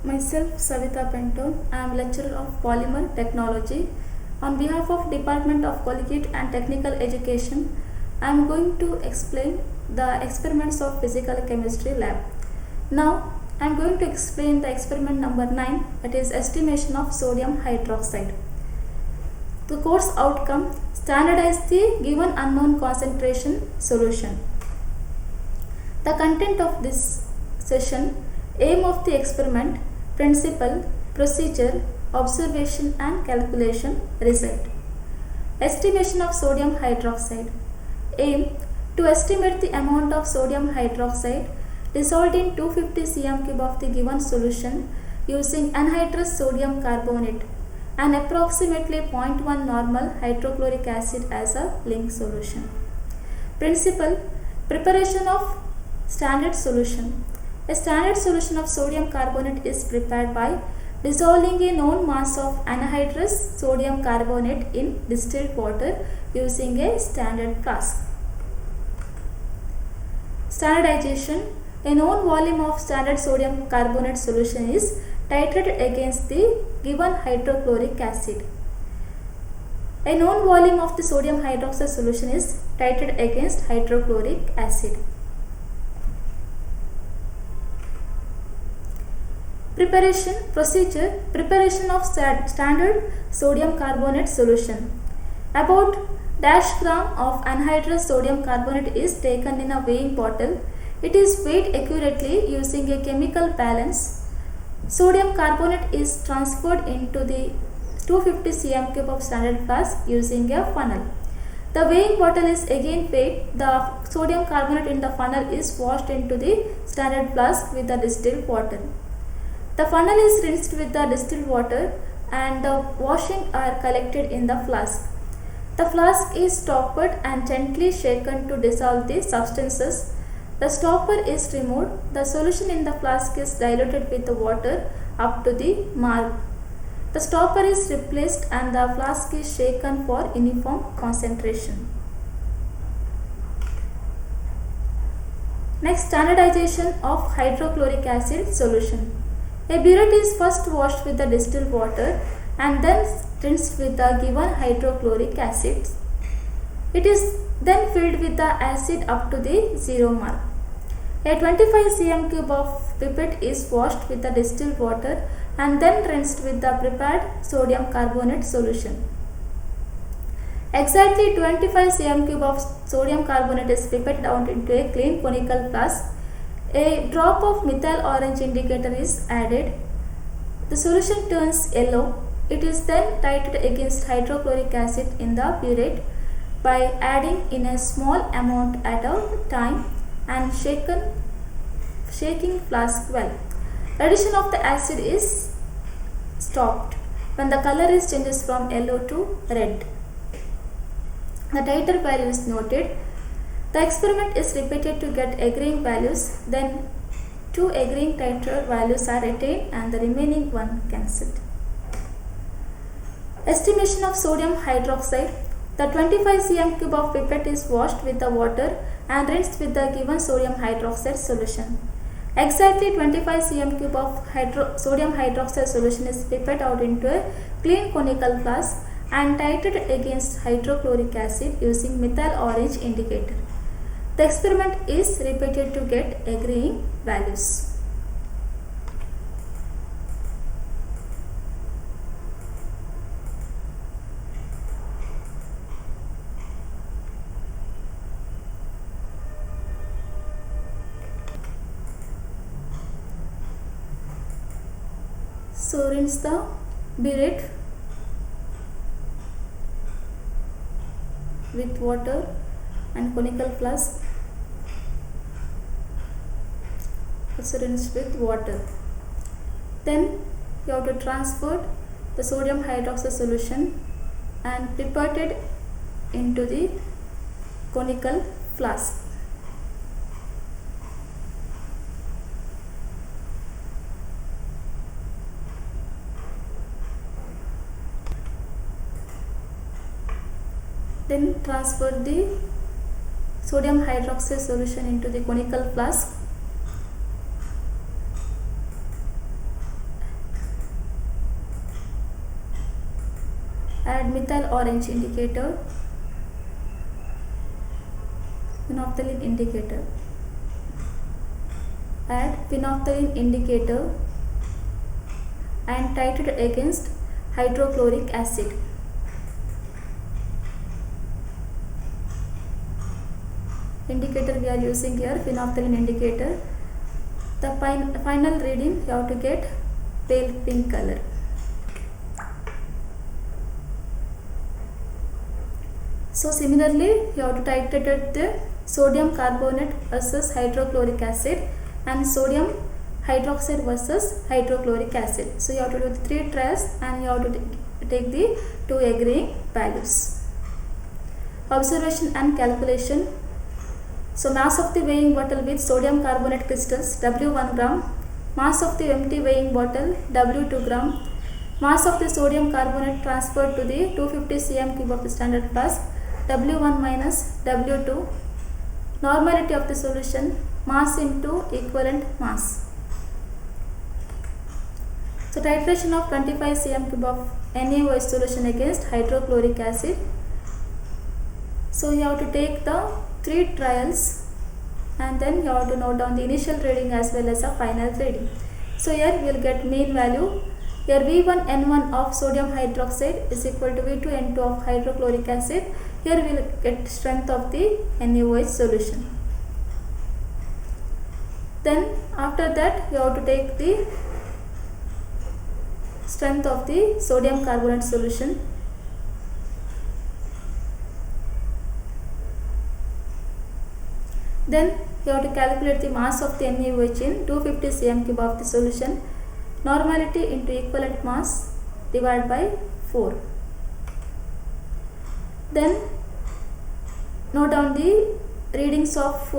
Myself Savita Penton. I am lecturer of Polymer Technology. On behalf of Department of Collegiate and Technical Education, I am going to explain the experiments of Physical Chemistry lab. Now, I am going to explain the experiment number 9, that is estimation of sodium hydroxide. The course outcome: standardize the given unknown concentration solution. The content of this session: aim of the experiment, principle, procedure, observation and calculation, result. Estimation of sodium hydroxide. Aim: to estimate the amount of sodium hydroxide dissolved in 250 cm³ of the given solution using anhydrous sodium carbonate and approximately 0.1 normal hydrochloric acid as a link solution. Principle: preparation of standard solution. A standard solution of sodium carbonate is prepared by dissolving a known mass of anhydrous sodium carbonate in distilled water using a standard flask. Standardization: a known volume of standard sodium carbonate solution is titrated against the given hydrochloric acid. A known volume of the sodium hydroxide solution is titrated against hydrochloric acid. Preparation procedure: preparation of standard sodium carbonate solution. About -gram of anhydrous sodium carbonate is taken in a weighing bottle. It is weighed accurately using a chemical balance. Sodium carbonate is transferred into the 250 cm³ of standard flask using a funnel. The weighing bottle is again weighed. The sodium carbonate in the funnel is washed into the standard flask with the distilled water. The funnel is rinsed with the distilled water and the washing are collected in the flask. The flask is stoppered and gently shaken to dissolve the substances. The stopper is removed. The solution in the flask is diluted with the water up to the mark. The stopper is replaced and the flask is shaken for uniform concentration. Next, standardization of hydrochloric acid solution. A burette is first washed with the distilled water and then rinsed with the given hydrochloric acid. It is then filled with the acid up to the 0 mark. A 25 cm³ of pipette is washed with the distilled water and then rinsed with the prepared sodium carbonate solution. Exactly 25 cm³ of sodium carbonate is pipetted out into a clean conical flask. A drop of methyl orange indicator is added. The solution turns yellow. It is then titrated against hydrochloric acid in the burette by adding in a small amount at a time and shaking flask well. Addition of the acid is stopped when the color is changes from yellow to red. The titer value is noted. The experiment is repeated to get agreeing values, then 2 agreeing titer values are attained and the remaining one cancelled. Estimation of sodium hydroxide. The 25 cm³ of pipette is washed with the water and rinsed with the given sodium hydroxide solution. Exactly 25 cm³ of sodium hydroxide solution is pipetted out into a clean conical flask and titrated against hydrochloric acid using methyl orange indicator. The experiment is repeated to get agreeing values. So rinse the burette with water and conical flask. Also rinse with water. Then you have to transfer the sodium hydroxide solution and pipette it into the conical flask. Then transfer the sodium hydroxide solution into the conical flask add methyl orange indicator, phenolphthalein indicator, add phenolphthalein indicator and titrate against hydrochloric acid. Indicator we are using here, phenolphthalein indicator. The final reading you have to get pale pink color. So similarly you have to titrate the sodium carbonate versus hydrochloric acid and sodium hydroxide versus hydrochloric acid. So you have to do 3 trials and you have to take the 2 agreeing values. Observation and calculation. So mass of the weighing bottle with sodium carbonate crystals W1 gram, mass of the empty weighing bottle W2 gram, mass of the sodium carbonate transferred to the 250 cm cube of the standard flask W1 minus W2, normality of the solution, mass into equivalent mass. So titration of 25 cm cube of NaOH solution against hydrochloric acid. So you have to take the 3 trials and then you have to note down the initial reading as well as a final reading. So here we will get mean value. Here V1N1 of sodium hydroxide is equal to V2N2 of hydrochloric acid. Here we will get strength of the NaOH solution. Then after that you have to take the strength of the sodium carbonate solution. Then you have to calculate the mass of the NaOH in 250 cm cube of the solution. Normality into equivalent mass divided by 4. Then note down the readings of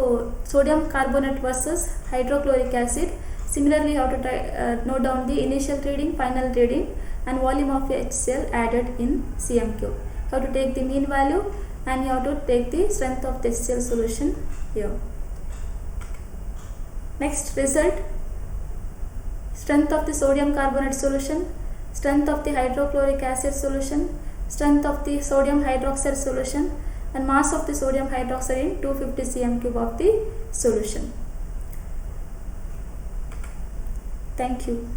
sodium carbonate versus hydrochloric acid. Similarly, you have to note down the initial reading, final reading and volume of HCl added in cm cube. You have to take the mean value and you have to take the strength of the HCl solution here. Next result, strength of the sodium carbonate solution, strength of the hydrochloric acid solution, strength of the sodium hydroxide solution and mass of the sodium hydroxide in 250 cm cube of the solution. Thank you.